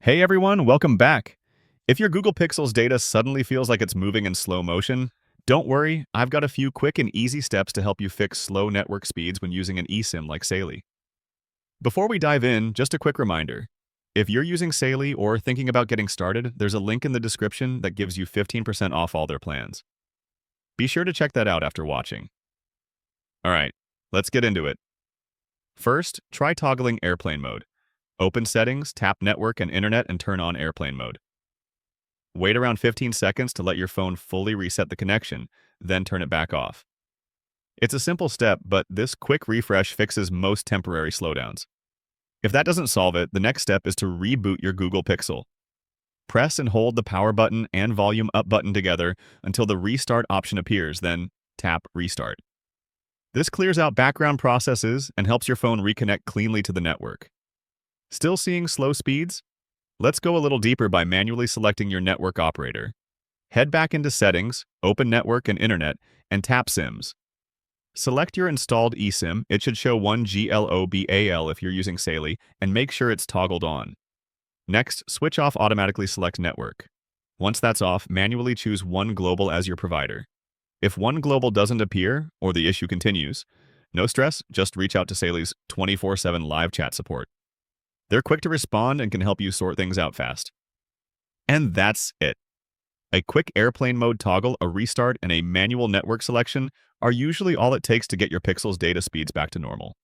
Hey everyone, welcome back. If your Google Pixel's data suddenly feels like it's moving in slow motion, don't worry, I've got a few quick and easy steps to help you fix slow network speeds when using an eSIM like Saily. Before we dive in, just a quick reminder. If you're using Saily or thinking about getting started, there's a link in the description that gives you 15% off all their plans. Be sure to check that out after watching. Alright, let's get into it. First, try toggling airplane mode. Open Settings, tap Network and Internet and turn on airplane mode. Wait around 15 seconds to let your phone fully reset the connection, then turn it back off. It's a simple step, but this quick refresh fixes most temporary slowdowns. If that doesn't solve it, the next step is to reboot your Google Pixel. Press and hold the power button and volume up button together until the restart option appears, then tap Restart. This clears out background processes and helps your phone reconnect cleanly to the network. Still seeing slow speeds? Let's go a little deeper by manually selecting your network operator. Head back into Settings, open Network and Internet, and tap SIMs. Select your installed eSIM. It should show 1GLOBAL if you're using Saily, and make sure it's toggled on. Next, switch off Automatically Select Network. Once that's off, manually choose One Global as your provider. If One Global doesn't appear, or the issue continues, no stress, just reach out to Saily's 24/7 live chat support. They're quick to respond and can help you sort things out fast. And that's it. A quick airplane mode toggle, a restart, and a manual network selection are usually all it takes to get your Pixel's data speeds back to normal.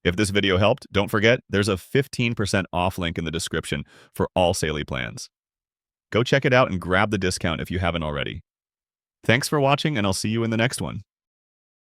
If this video helped, don't forget, there's a 15% off link in the description for all Saily plans. Go check it out and grab the discount if you haven't already. Thanks for watching, and I'll see you in the next one.